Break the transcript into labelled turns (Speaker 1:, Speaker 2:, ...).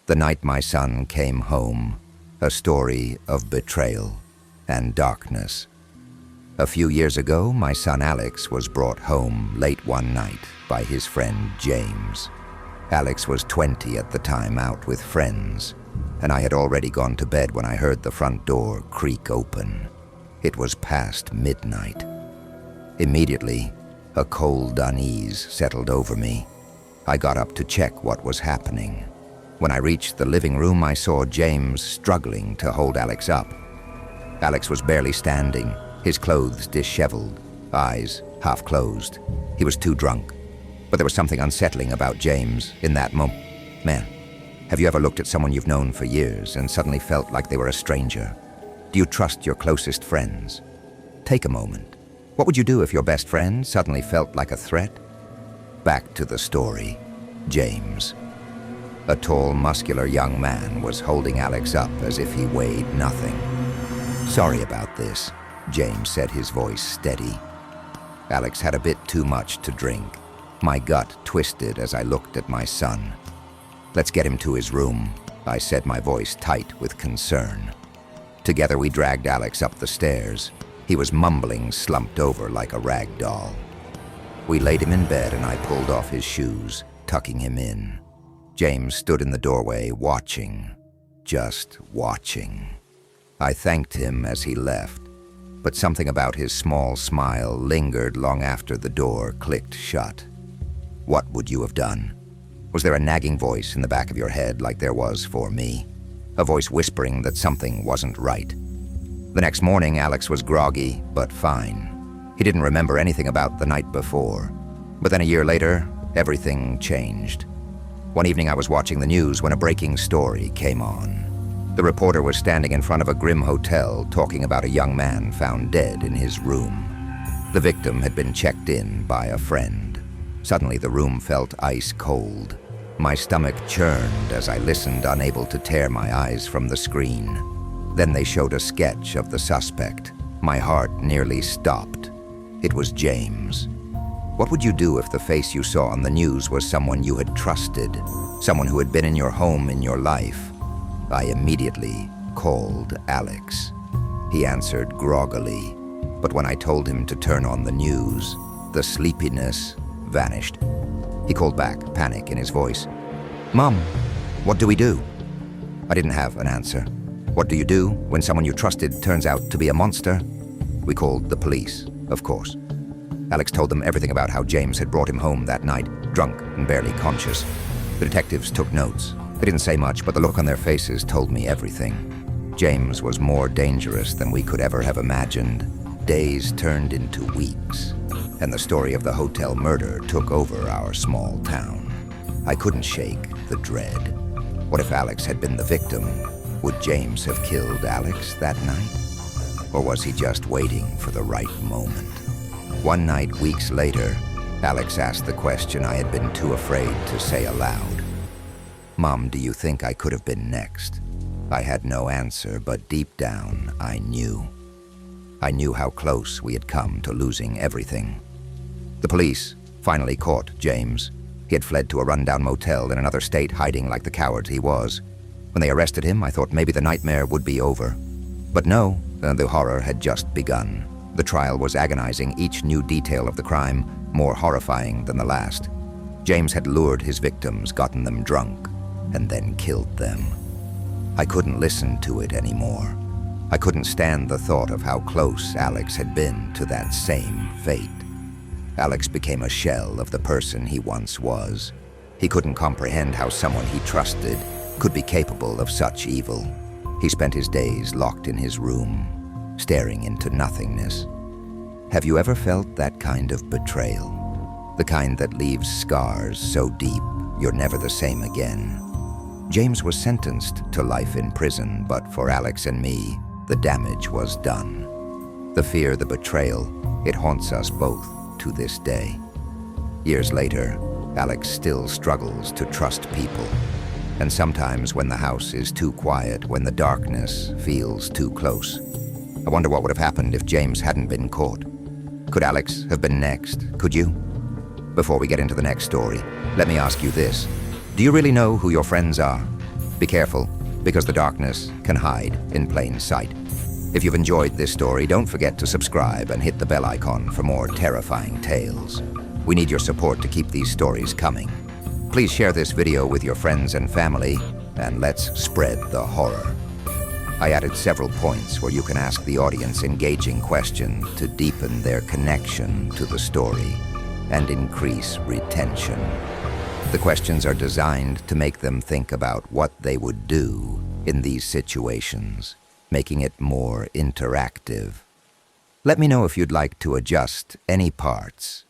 Speaker 1: The Night My Son Came Home, a story of betrayal and darkness. A few years ago, my son Alex was brought home late one night by his friend James. Alex was 20 at the time, out with friends, and I had already gone to bed when I heard the front door creak open. It was past midnight. Immediately, a cold unease settled over me. I got up to check what was happening. When I reached the living room, I saw James struggling to hold Alex up. Alex was barely standing, his clothes disheveled, eyes half closed. He was too drunk. But there was something unsettling about James in that moment. Man, have you ever looked at someone you've known for years and suddenly felt like they were a stranger? Do you trust your closest friends? Take a moment. What would you do if your best friend suddenly felt like a threat? Back to the story. James. A tall, muscular young man was holding Alex up as if he weighed nothing. "Sorry about this," James said, his voice steady. Alex had a bit too much to drink. My gut twisted as I looked at my son. "Let's get him to his room," I said, my voice tight with concern. Together we dragged Alex up the stairs. He was mumbling, slumped over like a rag doll. We laid him in bed and I pulled off his shoes, tucking him in. James stood in the doorway, watching, just watching. I thanked him as he left, but something about his small smile lingered long after the door clicked shut. What would you have done? Was there a nagging voice in the back of your head like there was for me? A voice whispering that something wasn't right? The next morning, Alex was groggy, but fine. He didn't remember anything about the night before. But then a year later, everything changed. One evening I was watching the news when a breaking story came on. The reporter was standing in front of a grim hotel talking about a young man found dead in his room. The victim had been checked in by a friend. Suddenly the room felt ice cold. My stomach churned as I listened, unable to tear my eyes from the screen. Then they showed a sketch of the suspect. My heart nearly stopped. It was James. What would you do if the face you saw on the news was someone you had trusted, someone who had been in your home, in your life? I immediately called Alex. He answered groggily, but when I told him to turn on the news, the sleepiness vanished. He called back, panic in his voice. "Mom, what do we do?" I didn't have an answer. What do you do when someone you trusted turns out to be a monster? We called the police, of course. Alex told them everything about how James had brought him home that night, drunk and barely conscious. The detectives took notes. They didn't say much, but the look on their faces told me everything. James was more dangerous than we could ever have imagined. Days turned into weeks, and the story of the hotel murder took over our small town. I couldn't shake the dread. What if Alex had been the victim? Would James have killed Alex that night? Or was he just waiting for the right moment? One night, weeks later, Alex asked the question I had been too afraid to say aloud. "Mom, do you think I could have been next?" I had no answer, but deep down, I knew. I knew how close we had come to losing everything. The police finally caught James. He had fled to a rundown motel in another state, hiding like the coward he was. When they arrested him, I thought maybe the nightmare would be over. But no, the horror had just begun. The trial was agonizing, each new detail of the crime more horrifying than the last. James had lured his victims, gotten them drunk, and then killed them. I couldn't listen to it anymore. I couldn't stand the thought of how close Alex had been to that same fate. Alex became a shell of the person he once was. He couldn't comprehend how someone he trusted could be capable of such evil. He spent his days locked in his room, staring into nothingness. Have you ever felt that kind of betrayal? The kind that leaves scars so deep you're never the same again. James was sentenced to life in prison, but for Alex and me, the damage was done. The fear, the betrayal, it haunts us both to this day. Years later, Alex still struggles to trust people. And sometimes when the house is too quiet, when the darkness feels too close, I wonder what would have happened if James hadn't been caught. Could Alex have been next? Could you? Before we get into the next story, let me ask you this. Do you really know who your friends are? Be careful, because the darkness can hide in plain sight. If you've enjoyed this story, don't forget to subscribe and hit the bell icon for more terrifying tales. We need your support to keep these stories coming. Please share this video with your friends and family, and let's spread the horror. I added several points where you can ask the audience engaging questions to deepen their connection to the story and increase retention. The questions are designed to make them think about what they would do in these situations, making it more interactive. Let me know if you'd like to adjust any parts